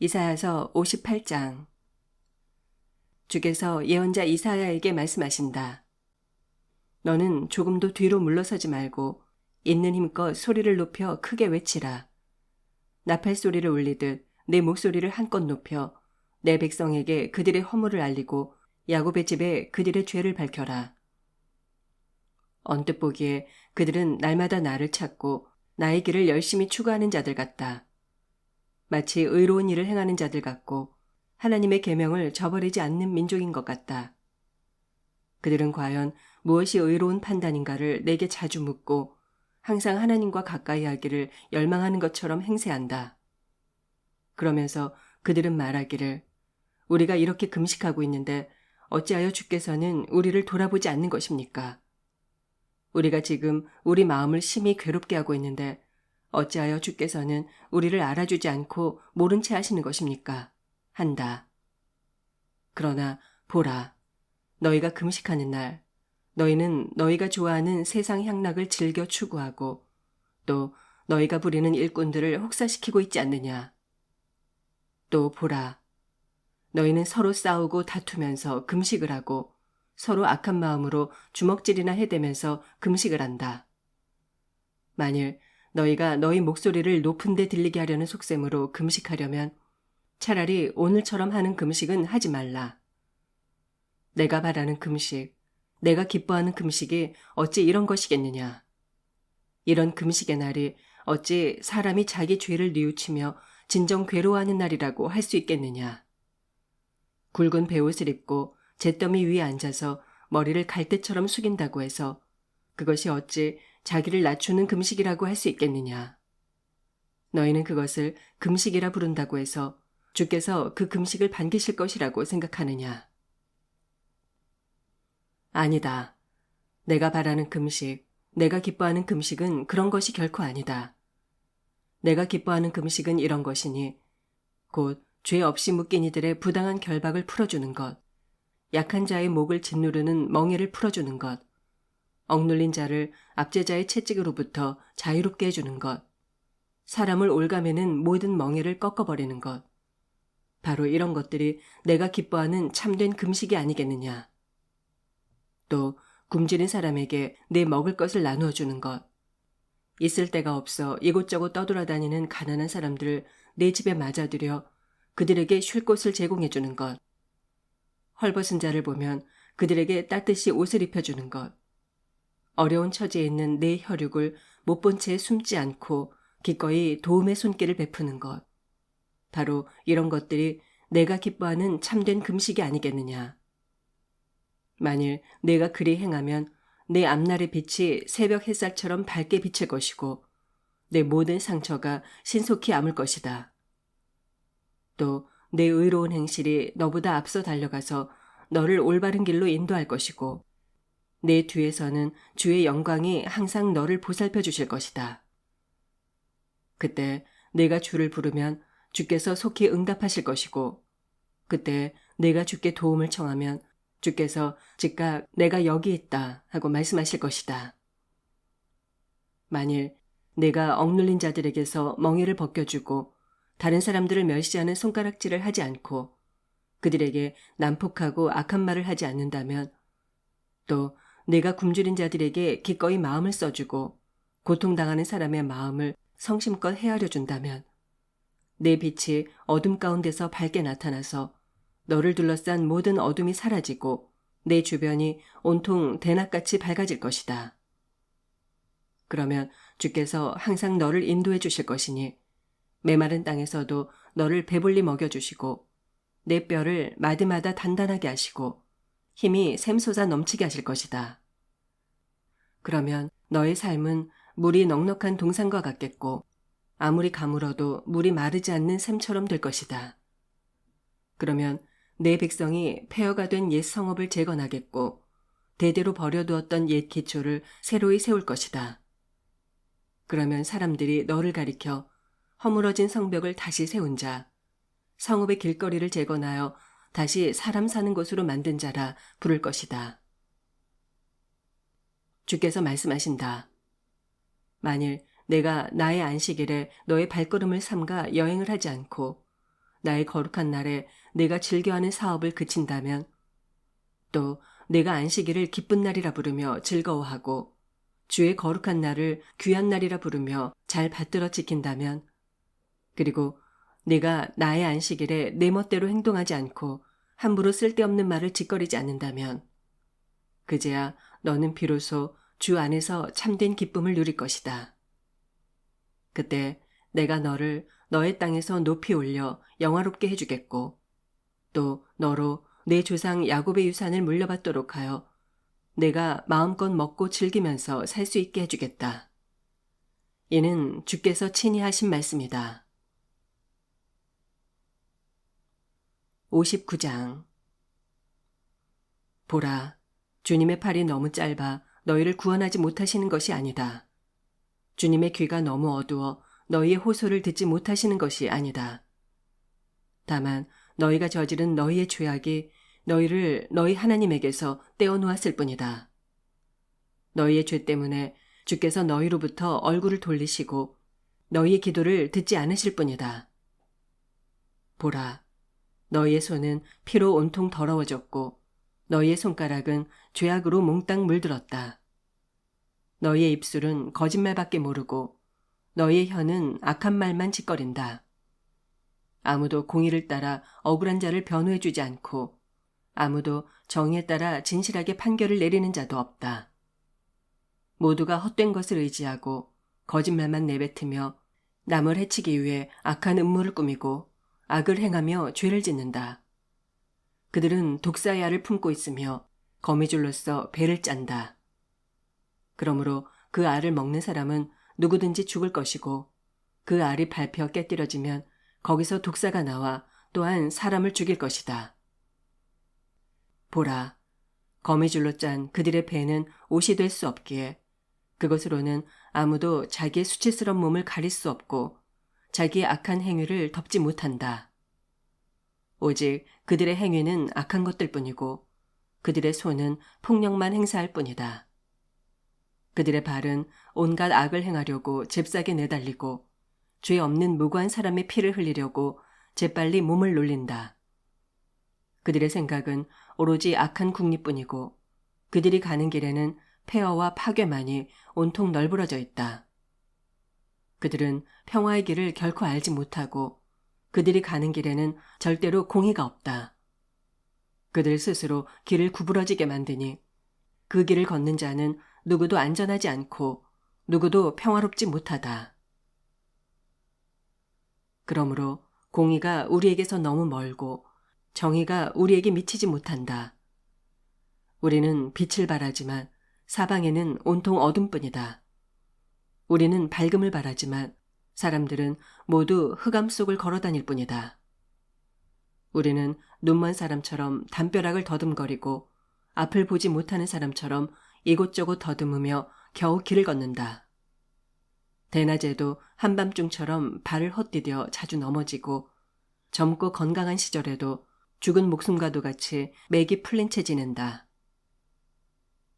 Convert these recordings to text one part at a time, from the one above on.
이사야서 58장. 주께서 예언자 이사야에게 말씀하신다. 너는 조금도 뒤로 물러서지 말고 있는 힘껏 소리를 높여 크게 외치라. 나팔 소리를 울리듯 내 목소리를 한껏 높여 내 백성에게 그들의 허물을 알리고 야곱의 집에 그들의 죄를 밝혀라. 언뜻 보기에 그들은 날마다 나를 찾고 나의 길을 열심히 추구하는 자들 같다. 마치 의로운 일을 행하는 자들 같고 하나님의 계명을 저버리지 않는 민족인 것 같다. 그들은 과연 무엇이 의로운 판단인가를 내게 자주 묻고 항상 하나님과 가까이 하기를 열망하는 것처럼 행세한다. 그러면서 그들은 말하기를 우리가 이렇게 금식하고 있는데 어찌하여 주께서는 우리를 돌아보지 않는 것입니까? 우리가 지금 우리 마음을 심히 괴롭게 하고 있는데 어찌하여 주께서는 우리를 알아주지 않고 모른 채 하시는 것입니까? 한다. 그러나 보라, 너희가 금식하는 날, 너희는 너희가 좋아하는 세상 향락을 즐겨 추구하고 또 너희가 부리는 일꾼들을 혹사시키고 있지 않느냐? 또 보라, 너희는 서로 싸우고 다투면서 금식을 하고 서로 악한 마음으로 주먹질이나 해대면서 금식을 한다. 만일 너희가 너희 목소리를 높은 데 들리게 하려는 속셈으로 금식하려면 차라리 오늘처럼 하는 금식은 하지 말라. 내가 바라는 금식, 내가 기뻐하는 금식이 어찌 이런 것이겠느냐. 이런 금식의 날이 어찌 사람이 자기 죄를 뉘우치며 진정 괴로워하는 날이라고 할 수 있겠느냐. 굵은 베옷을 입고 잿더미 위에 앉아서 머리를 갈대처럼 숙인다고 해서 그것이 어찌 자기를 낮추는 금식이라고 할 수 있겠느냐. 너희는 그것을 금식이라 부른다고 해서 주께서 그 금식을 반기실 것이라고 생각하느냐. 아니다. 내가 바라는 금식, 내가 기뻐하는 금식은 그런 것이 결코 아니다. 내가 기뻐하는 금식은 이런 것이니 곧 죄 없이 묶인 이들의 부당한 결박을 풀어주는 것, 약한 자의 목을 짓누르는 멍에를 풀어주는 것, 억눌린 자를 압제자의 채찍으로부터 자유롭게 해주는 것, 사람을 올가매는 모든 멍에를 꺾어버리는 것. 바로 이런 것들이 내가 기뻐하는 참된 금식이 아니겠느냐. 또 굶주린 사람에게 내 먹을 것을 나누어 주는 것, 있을 데가 없어 이곳저곳 떠돌아다니는 가난한 사람들을 내 집에 맞아들여 그들에게 쉴 곳을 제공해 주는 것, 헐벗은 자를 보면 그들에게 따뜻이 옷을 입혀주는 것, 어려운 처지에 있는 내 혈육을 못 본 채 숨지 않고 기꺼이 도움의 손길을 베푸는 것. 바로 이런 것들이 내가 기뻐하는 참된 금식이 아니겠느냐. 만일 내가 그리 행하면 내 앞날의 빛이 새벽 햇살처럼 밝게 비칠 것이고 내 모든 상처가 신속히 아물 것이다. 또 내 의로운 행실이 너보다 앞서 달려가서 너를 올바른 길로 인도할 것이고 내 뒤에서는 주의 영광이 항상 너를 보살펴 주실 것이다. 그때 내가 주를 부르면 주께서 속히 응답하실 것이고 그때 내가 주께 도움을 청하면 주께서 즉각 내가 여기 있다 하고 말씀하실 것이다. 만일 내가 억눌린 자들에게서 멍에를 벗겨주고 다른 사람들을 멸시하는 손가락질을 하지 않고 그들에게 난폭하고 악한 말을 하지 않는다면 또 내가 굶주린 자들에게 기꺼이 마음을 써주고 고통당하는 사람의 마음을 성심껏 헤아려 준다면 내 빛이 어둠 가운데서 밝게 나타나서 너를 둘러싼 모든 어둠이 사라지고 내 주변이 온통 대낮같이 밝아질 것이다. 그러면 주께서 항상 너를 인도해 주실 것이니 메마른 땅에서도 너를 배불리 먹여주시고 내 뼈를 마디마다 단단하게 하시고 힘이 샘솟아 넘치게 하실 것이다. 그러면 너의 삶은 물이 넉넉한 동산과 같겠고 아무리 가물어도 물이 마르지 않는 샘처럼 될 것이다. 그러면 내 백성이 폐허가 된 옛 성읍을 재건하겠고 대대로 버려두었던 옛 기초를 새로이 세울 것이다. 그러면 사람들이 너를 가리켜 허물어진 성벽을 다시 세운 자, 성읍의 길거리를 재건하여 다시 사람 사는 곳으로 만든 자라 부를 것이다. 주께서 말씀하신다. 만일 내가 나의 안식일에 너의 발걸음을 삼가 여행을 하지 않고 나의 거룩한 날에 내가 즐겨하는 사업을 그친다면, 또 내가 안식일을 기쁜 날이라 부르며 즐거워하고 주의 거룩한 날을 귀한 날이라 부르며 잘 받들어 지킨다면, 그리고 내가 나의 안식일에 내 멋대로 행동하지 않고 함부로 쓸데없는 말을 짓거리지 않는다면, 그제야 너는 비로소 주 안에서 참된 기쁨을 누릴 것이다. 그때 내가 너를 너의 땅에서 높이 올려 영화롭게 해주겠고, 또 너로 내 조상 야곱의 유산을 물려받도록 하여 내가 마음껏 먹고 즐기면서 살 수 있게 해주겠다. 이는 주께서 친히 하신 말씀이다. 59장. 보라, 주님의 팔이 너무 짧아 너희를 구원하지 못하시는 것이 아니다. 주님의 귀가 너무 어두워 너희의 호소를 듣지 못하시는 것이 아니다. 다만 너희가 저지른 너희의 죄악이 너희를 너희 하나님에게서 떼어놓았을 뿐이다. 너희의 죄 때문에 주께서 너희로부터 얼굴을 돌리시고 너희의 기도를 듣지 않으실 뿐이다. 보라, 너희의 손은 피로 온통 더러워졌고 너희의 손가락은 죄악으로 몽땅 물들었다. 너희의 입술은 거짓말밖에 모르고 너희의 혀는 악한 말만 짓거린다. 아무도 공의를 따라 억울한 자를 변호해주지 않고 아무도 정의에 따라 진실하게 판결을 내리는 자도 없다. 모두가 헛된 것을 의지하고 거짓말만 내뱉으며 남을 해치기 위해 악한 음모를 꾸미고 악을 행하며 죄를 짓는다. 그들은 독사의 알을 품고 있으며 거미줄로서 배를 짠다. 그러므로 그 알을 먹는 사람은 누구든지 죽을 것이고 그 알이 밟혀 깨뜨려지면 거기서 독사가 나와 또한 사람을 죽일 것이다. 보라, 거미줄로 짠 그들의 배는 옷이 될 수 없기에 그것으로는 아무도 자기의 수치스러운 몸을 가릴 수 없고 자기의 악한 행위를 덮지 못한다. 오직 그들의 행위는 악한 것들 뿐이고 그들의 손은 폭력만 행사할 뿐이다. 그들의 발은 온갖 악을 행하려고 잽싸게 내달리고 죄 없는 무고한 사람의 피를 흘리려고 재빨리 몸을 놀린다. 그들의 생각은 오로지 악한 국리뿐이고 그들이 가는 길에는 폐허와 파괴만이 온통 널브러져 있다. 그들은 평화의 길을 결코 알지 못하고 그들이 가는 길에는 절대로 공의가 없다. 그들 스스로 길을 구부러지게 만드니 그 길을 걷는 자는 누구도 안전하지 않고 누구도 평화롭지 못하다. 그러므로 공의가 우리에게서 너무 멀고 정의가 우리에게 미치지 못한다. 우리는 빛을 바라지만 사방에는 온통 어둠뿐이다. 우리는 밝음을 바라지만 사람들은 모두 흑암 속을 걸어다닐 뿐이다. 우리는 눈먼 사람처럼 담벼락을 더듬거리고 앞을 보지 못하는 사람처럼 이곳저곳 더듬으며 겨우 길을 걷는다. 대낮에도 한밤중처럼 발을 헛디뎌 자주 넘어지고 젊고 건강한 시절에도 죽은 목숨과도 같이 맥이 풀린 채 지낸다.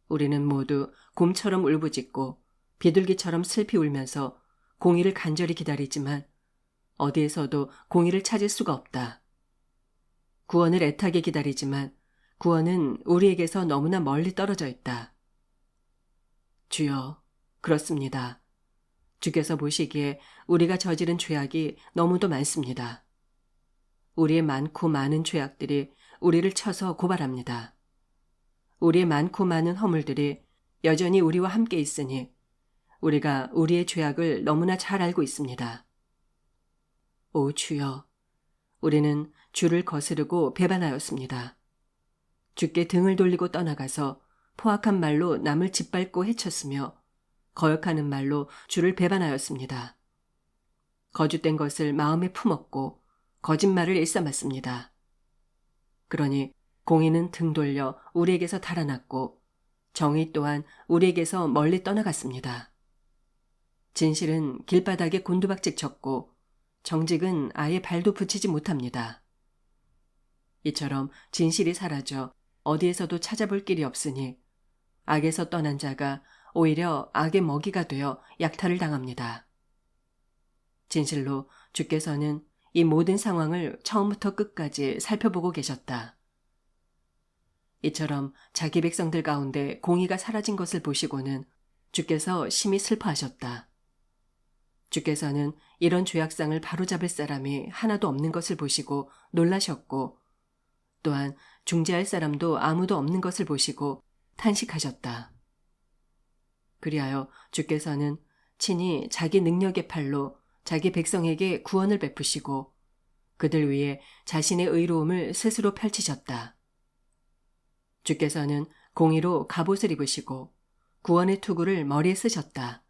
우리는 모두 곰처럼 울부짖고 비둘기처럼 슬피 울면서 공의를 간절히 기다리지만 어디에서도 공의를 찾을 수가 없다. 구원을 애타게 기다리지만 구원은 우리에게서 너무나 멀리 떨어져 있다. 주여, 그렇습니다. 주께서 보시기에 우리가 저지른 죄악이 너무도 많습니다. 우리의 많고 많은 죄악들이 우리를 쳐서 고발합니다. 우리의 많고 많은 허물들이 여전히 우리와 함께 있으니 우리가 우리의 죄악을 너무나 잘 알고 있습니다. 오 주여, 우리는 주를 거스르고 배반하였습니다. 주께 등을 돌리고 떠나가서 포악한 말로 남을 짓밟고 해쳤으며 거역하는 말로 주를 배반하였습니다. 거짓된 것을 마음에 품었고 거짓말을 일삼았습니다. 그러니 공의는 등 돌려 우리에게서 달아났고 정의 또한 우리에게서 멀리 떠나갔습니다. 진실은 길바닥에 곤두박질 쳤고 정직은 아예 발도 붙이지 못합니다. 이처럼 진실이 사라져 어디에서도 찾아볼 길이 없으니 악에서 떠난 자가 오히려 악의 먹이가 되어 약탈을 당합니다. 진실로 주께서는 이 모든 상황을 처음부터 끝까지 살펴보고 계셨다. 이처럼 자기 백성들 가운데 공의가 사라진 것을 보시고는 주께서 심히 슬퍼하셨다. 주께서는 이런 죄악상을 바로잡을 사람이 하나도 없는 것을 보시고 놀라셨고, 또한 중재할 사람도 아무도 없는 것을 보시고 탄식하셨다. 그리하여 주께서는 친히 자기 능력의 팔로 자기 백성에게 구원을 베푸시고 그들 위해 자신의 의로움을 스스로 펼치셨다. 주께서는 공의로 갑옷을 입으시고 구원의 투구를 머리에 쓰셨다.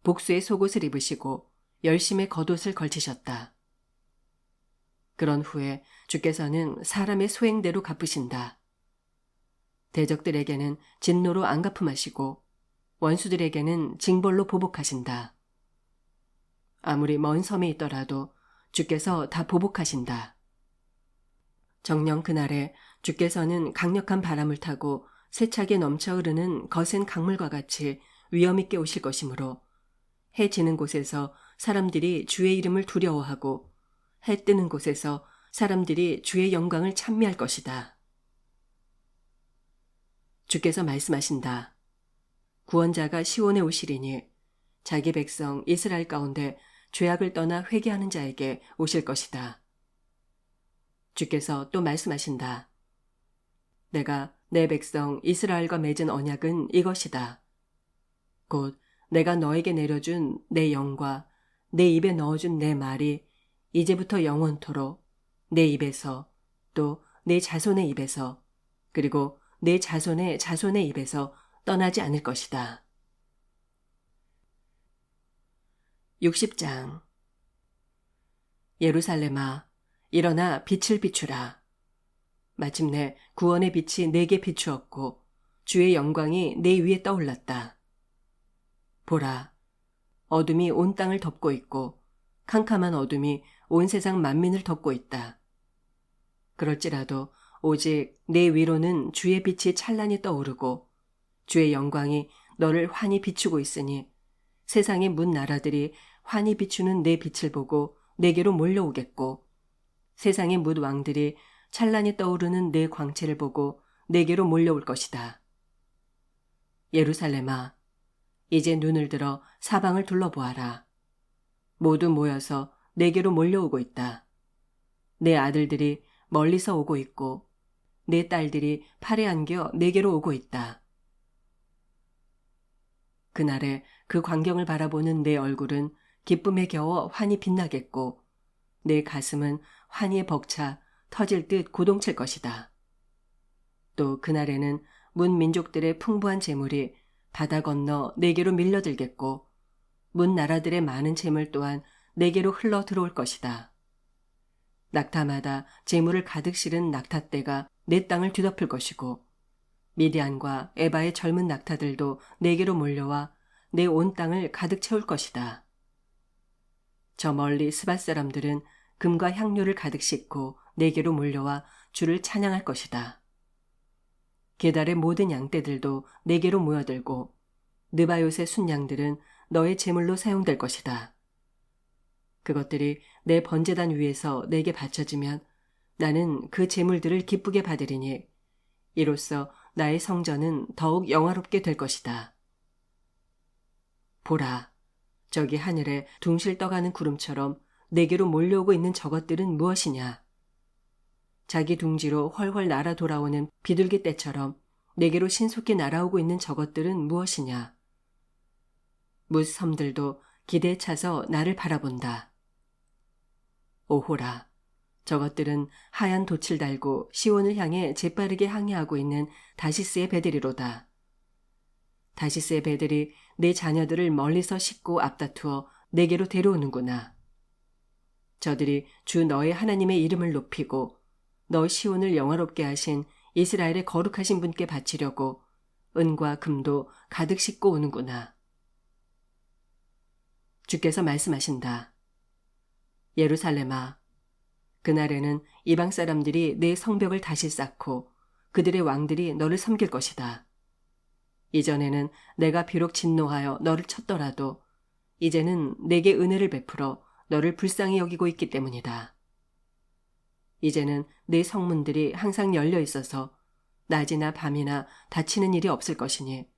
복수의 속옷을 입으시고 열심의 겉옷을 걸치셨다. 그런 후에 주께서는 사람의 소행대로 갚으신다. 대적들에게는 진노로 안갚음하시고 원수들에게는 징벌로 보복하신다. 아무리 먼 섬에 있더라도 주께서 다 보복하신다. 정녕 그날에 주께서는 강력한 바람을 타고 세차게 넘쳐 흐르는 거센 강물과 같이 위험 있게 오실 것이므로 해 지는 곳에서 사람들이 주의 이름을 두려워하고 해 뜨는 곳에서 사람들이 주의 영광을 찬미할 것이다. 주께서 말씀하신다. 구원자가 시온에 오시리니 자기 백성 이스라엘 가운데 죄악을 떠나 회개하는 자에게 오실 것이다. 주께서 또 말씀하신다. 내가 내 백성 이스라엘과 맺은 언약은 이것이다. 곧 내가 너에게 내려준 내 영과 내 입에 넣어준 내 말이 이제부터 영원토록 내 입에서 또 내 자손의 입에서 그리고 내 자손의 자손의 입에서 떠나지 않을 것이다. 60장 예루살렘아, 일어나 빛을 비추라. 마침내 구원의 빛이 내게 비추었고 주의 영광이 내 위에 떠올랐다. 보라, 어둠이 온 땅을 덮고 있고 캄캄한 어둠이 온 세상 만민을 덮고 있다. 그럴지라도 오직 내 위로는 주의 빛이 찬란히 떠오르고 주의 영광이 너를 환히 비추고 있으니 세상의 문 나라들이 환히 비추는 내 빛을 보고 내게로 몰려오겠고 세상의 문 왕들이 찬란히 떠오르는 내 광채를 보고 내게로 몰려올 것이다. 예루살렘아, 이제 눈을 들어 사방을 둘러보아라. 모두 모여서 내게로 몰려오고 있다. 내 아들들이 멀리서 오고 있고 내 딸들이 팔에 안겨 내게로 오고 있다. 그날에 그 광경을 바라보는 내 얼굴은 기쁨에 겨워 환히 빛나겠고 내 가슴은 환희에 벅차 터질 듯 고동칠 것이다. 또 그날에는 문 민족들의 풍부한 재물이 바다 건너 내게로 밀려들겠고 문 나라들의 많은 재물 또한 내게로 흘러 들어올 것이다. 낙타마다 재물을 가득 실은 낙타떼가 내 땅을 뒤덮을 것이고 미디안과 에바의 젊은 낙타들도 내게로 몰려와 내 온 땅을 가득 채울 것이다. 저 멀리 스밧 사람들은 금과 향료를 가득 싣고 내게로 몰려와 주를 찬양할 것이다. 게달의 모든 양떼들도 내게로 모여들고 느바요의 순양들은 너의 제물로 사용될 것이다. 그것들이 내 번제단 위에서 내게 바쳐지면 나는 그 제물들을 기쁘게 받으리니 이로써 나의 성전은 더욱 영화롭게 될 것이다. 보라, 저기 하늘에 둥실 떠가는 구름처럼 내게로 몰려오고 있는 저것들은 무엇이냐? 자기 둥지로 훨훨 날아 돌아오는 비둘기 떼처럼 내게로 신속히 날아오고 있는 저것들은 무엇이냐? 뭇 섬들도 기대에 차서 나를 바라본다. 오호라, 저것들은 하얀 돛을 달고 시온을 향해 재빠르게 항해하고 있는 다시스의 배들이로다. 다시스의 배들이 내 자녀들을 멀리서 싣고 앞다투어 내게로 데려오는구나. 저들이 주 너의 하나님의 이름을 높이고 너 시온을 영화롭게 하신 이스라엘의 거룩하신 분께 바치려고 은과 금도 가득 싣고 오는구나. 주께서 말씀하신다. 예루살렘아, 그날에는 이방 사람들이 내 성벽을 다시 쌓고 그들의 왕들이 너를 섬길 것이다. 이전에는 내가 비록 진노하여 너를 쳤더라도 이제는 내게 은혜를 베풀어 너를 불쌍히 여기고 있기 때문이다. 이제는 내 성문들이 항상 열려 있어서 낮이나 밤이나 닫히는 일이 없을 것이니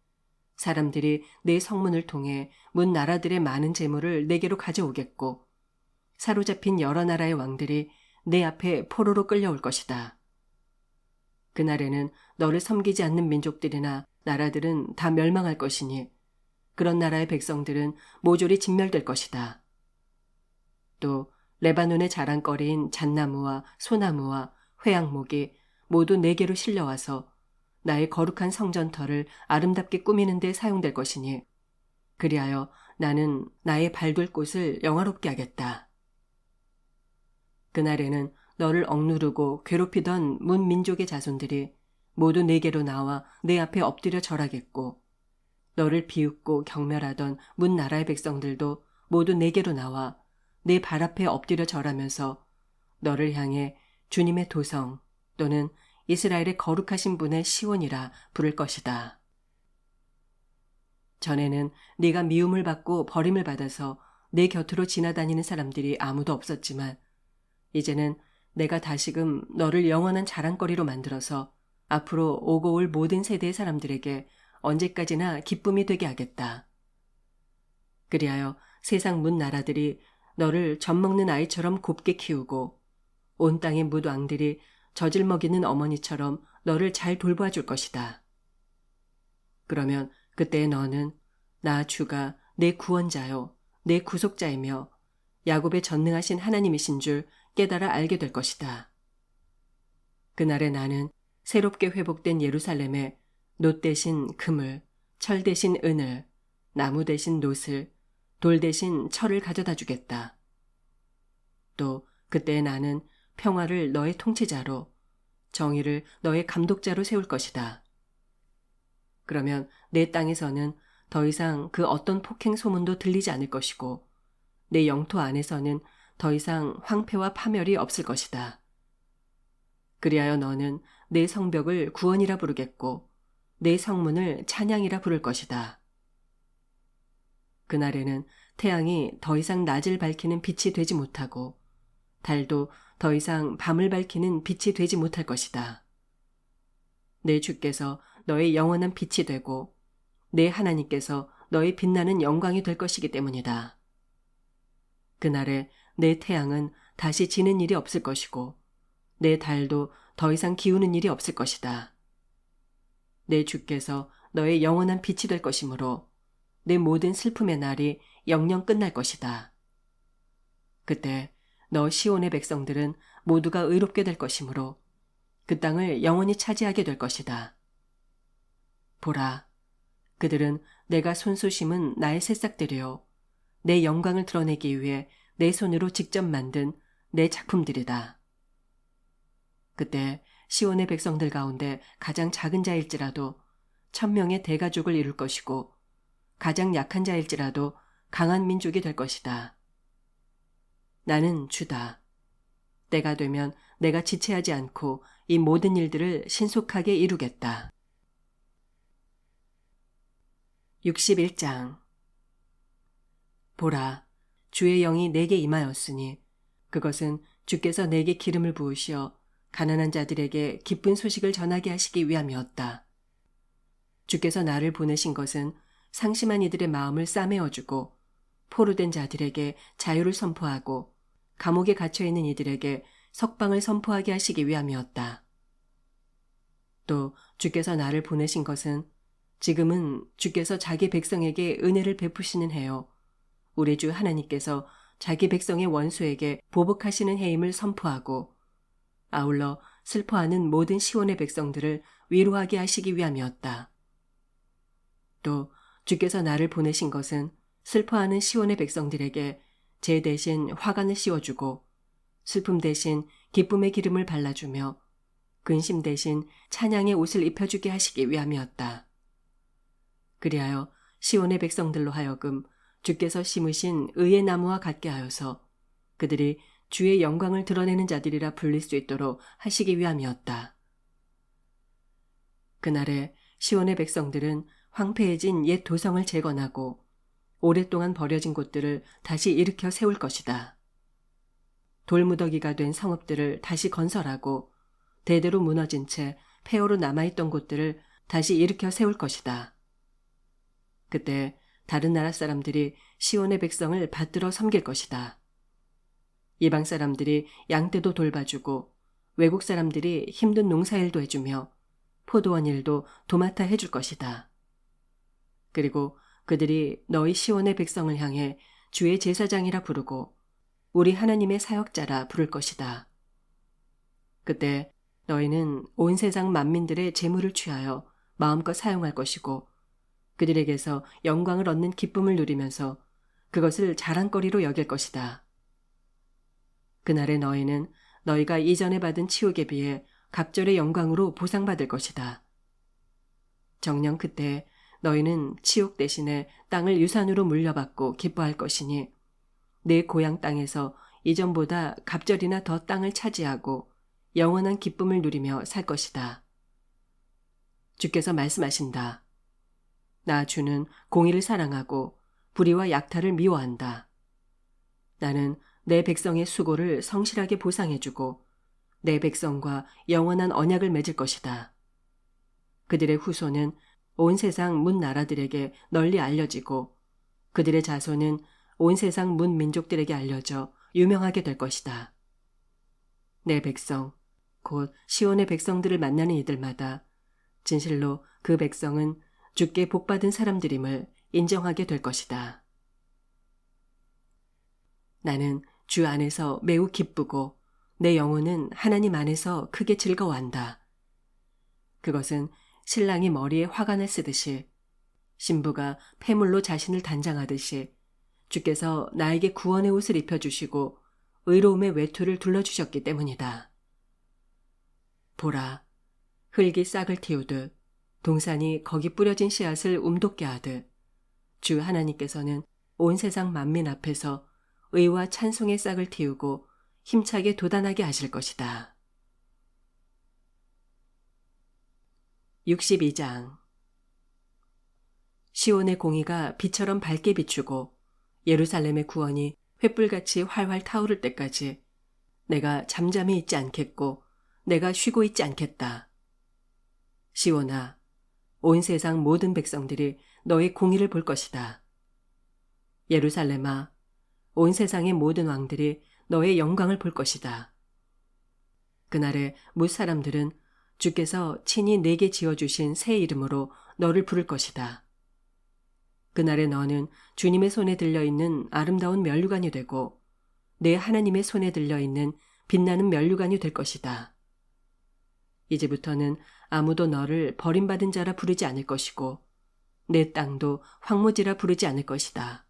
사람들이 내 성문을 통해 문 나라들의 많은 재물을 내게로 가져오겠고 사로잡힌 여러 나라의 왕들이 내 앞에 포로로 끌려올 것이다. 그날에는 너를 섬기지 않는 민족들이나 나라들은 다 멸망할 것이니 그런 나라의 백성들은 모조리 진멸될 것이다. 또 레바논의 자랑거리인 잣나무와 소나무와 회양목이 모두 내게로 실려와서 나의 거룩한 성전터를 아름답게 꾸미는 데 사용될 것이니 그리하여 나는 나의 발둘 곳을 영화롭게 하겠다. 그날에는 너를 억누르고 괴롭히던 문 민족의 자손들이 모두 내게로 나와 내 앞에 엎드려 절하겠고 너를 비웃고 경멸하던 문 나라의 백성들도 모두 내게로 나와 내 발 앞에 엎드려 절하면서 너를 향해 주님의 도성 또는 이스라엘의 거룩하신 분의 시온이라 부를 것이다. 전에는 네가 미움을 받고 버림을 받아서 내 곁으로 지나다니는 사람들이 아무도 없었지만 이제는 내가 다시금 너를 영원한 자랑거리로 만들어서 앞으로 오고 올 모든 세대의 사람들에게 언제까지나 기쁨이 되게 하겠다. 그리하여 세상 문 나라들이 너를 젖먹는 아이처럼 곱게 키우고 온 땅의 무왕들이 젖을 먹이는 어머니처럼 너를 잘 돌봐줄 것이다. 그러면 그때 너는 나 주가 내 구원자요 내 구속자이며 야곱의 전능하신 하나님이신 줄 깨달아 알게 될 것이다. 그날에 나는 새롭게 회복된 예루살렘에 놋 대신 금을, 철 대신 은을, 나무 대신 놋을, 돌 대신 철을 가져다 주겠다. 또 그때 나는 평화를 너의 통치자로, 정의를 너의 감독자로 세울 것이다. 그러면 내 땅에서는 더 이상 그 어떤 폭행 소문도 들리지 않을 것이고 내 영토 안에서는 더 이상 황폐와 파멸이 없을 것이다. 그리하여 너는 내 성벽을 구원이라 부르겠고 내 성문을 찬양이라 부를 것이다. 그날에는 태양이 더 이상 낮을 밝히는 빛이 되지 못하고 달도 더 이상 밤을 밝히는 빛이 되지 못할 것이다. 내 주께서 너의 영원한 빛이 되고 내 하나님께서 너의 빛나는 영광이 될 것이기 때문이다. 그날에 내 태양은 다시 지는 일이 없을 것이고 내 달도 더 이상 기우는 일이 없을 것이다. 내 주께서 너의 영원한 빛이 될 것이므로 내 모든 슬픔의 날이 영영 끝날 것이다. 그때 너 시온의 백성들은 모두가 의롭게 될 것이므로 그 땅을 영원히 차지하게 될 것이다. 보라, 그들은 내가 손수 심은 나의 새싹들이요 내 영광을 드러내기 위해 내 손으로 직접 만든 내 작품들이다. 그때 시온의 백성들 가운데 가장 작은 자일지라도 1000명의 대가족을 이룰 것이고 가장 약한 자일지라도 강한 민족이 될 것이다. 나는 주다. 때가 되면 내가 지체하지 않고 이 모든 일들을 신속하게 이루겠다. 61장. 보라, 주의 영이 내게 임하였으니 그것은 주께서 내게 기름을 부으시어 가난한 자들에게 기쁜 소식을 전하게 하시기 위함이었다. 주께서 나를 보내신 것은 상심한 이들의 마음을 싸매어주고 포로된 자들에게 자유를 선포하고 감옥에 갇혀있는 이들에게 석방을 선포하게 하시기 위함이었다. 또 주께서 나를 보내신 것은 지금은 주께서 자기 백성에게 은혜를 베푸시는 해요. 우리 주 하나님께서 자기 백성의 원수에게 보복하시는 해임을 선포하고 아울러 슬퍼하는 모든 시온의 백성들을 위로하게 하시기 위함이었다. 또 주께서 나를 보내신 것은 슬퍼하는 시온의 백성들에게 제 대신 화관을 씌워주고 슬픔 대신 기쁨의 기름을 발라주며 근심 대신 찬양의 옷을 입혀주게 하시기 위함이었다. 그리하여 시온의 백성들로 하여금 주께서 심으신 의의 나무와 같게 하여서 그들이 주의 영광을 드러내는 자들이라 불릴 수 있도록 하시기 위함이었다. 그날에 시온의 백성들은 황폐해진 옛 도성을 재건하고 오랫동안 버려진 곳들을 다시 일으켜 세울 것이다. 돌무더기가 된 성읍들을 다시 건설하고 대대로 무너진 채 폐허로 남아있던 곳들을 다시 일으켜 세울 것이다. 그때 다른 나라 사람들이 시온의 백성을 받들어 섬길 것이다. 이방 사람들이 양떼도 돌봐주고 외국 사람들이 힘든 농사일도 해주며 포도원 일도 도맡아 해줄 것이다. 그리고 그들이 너희 시온의 백성을 향해 주의 제사장이라 부르고 우리 하나님의 사역자라 부를 것이다. 그때 너희는 온 세상 만민들의 재물을 취하여 마음껏 사용할 것이고 그들에게서 영광을 얻는 기쁨을 누리면서 그것을 자랑거리로 여길 것이다. 그날에 너희는 너희가 이전에 받은 치욕에 비해 갑절의 영광으로 보상받을 것이다. 정녕 그때 너희는 치욕 대신에 땅을 유산으로 물려받고 기뻐할 것이니 내 고향 땅에서 이전보다 갑절이나 더 땅을 차지하고 영원한 기쁨을 누리며 살 것이다. 주께서 말씀하신다. 나 주는 공의를 사랑하고 불의와 약탈을 미워한다. 나는 내 백성의 수고를 성실하게 보상해주고 내 백성과 영원한 언약을 맺을 것이다. 그들의 후손은 온 세상 문 나라들에게 널리 알려지고 그들의 자손은 온 세상 문 민족들에게 알려져 유명하게 될 것이다. 내 백성, 곧 시온의 백성들을 만나는 이들마다 진실로 그 백성은 주께 복받은 사람들임을 인정하게 될 것이다. 나는 주 안에서 매우 기쁘고 내 영혼은 하나님 안에서 크게 즐거워한다. 그것은 신랑이 머리에 화관을 쓰듯이 신부가 폐물로 자신을 단장하듯이 주께서 나에게 구원의 옷을 입혀주시고 의로움의 외투를 둘러주셨기 때문이다. 보라, 흙이 싹을 틔우듯 동산이 거기 뿌려진 씨앗을 움돋게 하듯 주 하나님께서는 온 세상 만민 앞에서 의와 찬송의 싹을 틔우고 힘차게 돋아나게 하실 것이다. 62장 시온의 공의가 빛처럼 밝게 비추고 예루살렘의 구원이 횃불같이 활활 타오를 때까지 내가 잠잠히 있지 않겠고 내가 쉬고 있지 않겠다. 시온아, 온 세상 모든 백성들이 너의 공의를 볼 것이다. 예루살렘아, 온 세상의 모든 왕들이 너의 영광을 볼 것이다. 그날에 뭇 사람들은 주께서 친히 내게 지어주신 새 이름으로 너를 부를 것이다. 그날에 너는 주님의 손에 들려있는 아름다운 면류관이 되고 내 하나님의 손에 들려있는 빛나는 면류관이 될 것이다. 이제부터는 아무도 너를 버림받은 자라 부르지 않을 것이고 내 땅도 황무지라 부르지 않을 것이다.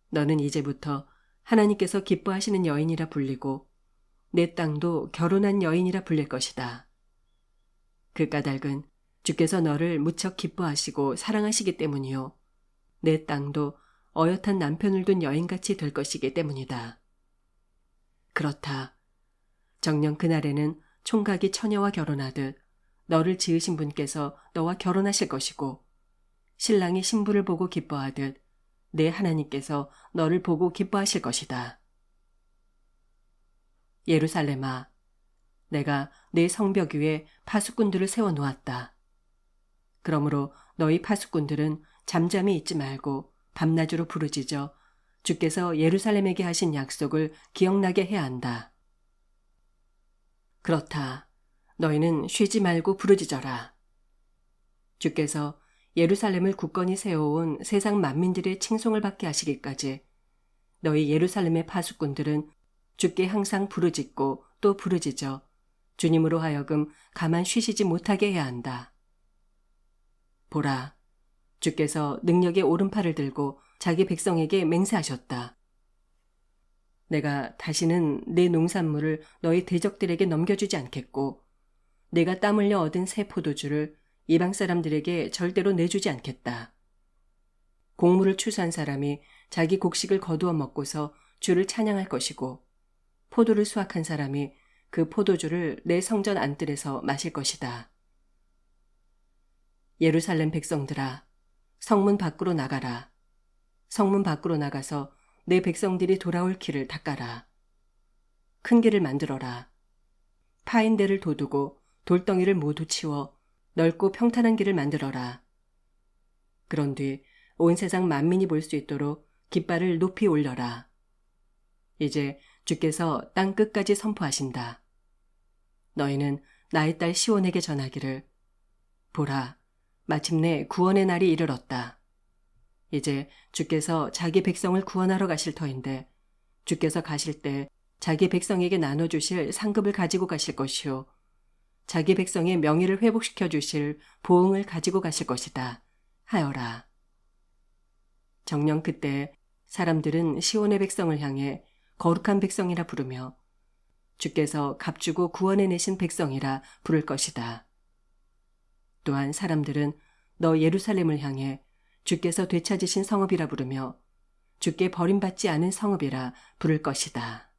너는 이제부터 하나님께서 기뻐하시는 여인이라 불리고 내 땅도 결혼한 여인이라 불릴 것이다. 그 까닭은 주께서 너를 무척 기뻐하시고 사랑하시기 때문이요. 내 땅도 어엿한 남편을 둔 여인같이 될 것이기 때문이다. 그렇다. 정녕 그날에는 총각이 처녀와 결혼하듯 너를 지으신 분께서 너와 결혼하실 것이고 신랑이 신부를 보고 기뻐하듯 내 하나님께서 너를 보고 기뻐하실 것이다. 예루살렘아, 내가 내 성벽 위에 파수꾼들을 세워놓았다. 그러므로 너희 파수꾼들은 잠잠히 있지 말고 밤낮으로 부르짖어 주께서 예루살렘에게 하신 약속을 기억나게 해야 한다. 그렇다. 너희는 쉬지 말고 부르짖어라. 주께서 예루살렘을 굳건히 세워온 세상 만민들의 칭송을 받게 하시기까지 너희 예루살렘의 파수꾼들은 주께 항상 부르짖고 또 부르짖어 주님으로 하여금 가만 쉬시지 못하게 해야 한다. 보라, 주께서 능력의 오른팔을 들고 자기 백성에게 맹세하셨다. 내가 다시는 내 농산물을 너희 대적들에게 넘겨주지 않겠고 내가 땀 흘려 얻은 새 포도주를 이방 사람들에게 절대로 내주지 않겠다. 곡물을 추수한 사람이 자기 곡식을 거두어 먹고서 주를 찬양할 것이고 포도를 수확한 사람이 그 포도주를 내 성전 안뜰에서 마실 것이다. 예루살렘 백성들아, 성문 밖으로 나가라. 성문 밖으로 나가서 내 백성들이 돌아올 길을 닦아라. 큰 길을 만들어라. 파인 데를 돋우고 돌덩이를 모두 치워 넓고 평탄한 길을 만들어라. 그런 뒤 온 세상 만민이 볼 수 있도록 깃발을 높이 올려라. 이제 주께서 땅 끝까지 선포하신다. 너희는 나의 딸 시온에게 전하기를 보라, 마침내 구원의 날이 이르렀다. 이제 주께서 자기 백성을 구원하러 가실 터인데 주께서 가실 때 자기 백성에게 나눠주실 상급을 가지고 가실 것이요 자기 백성의 명예를 회복시켜 주실 보응을 가지고 가실 것이다 하여라. 정녕 그때 사람들은 시온의 백성을 향해 거룩한 백성이라 부르며 주께서 값주고 구원해내신 백성이라 부를 것이다. 또한 사람들은 너 예루살렘을 향해 주께서 되찾으신 성읍이라 부르며 주께 버림받지 않은 성읍이라 부를 것이다.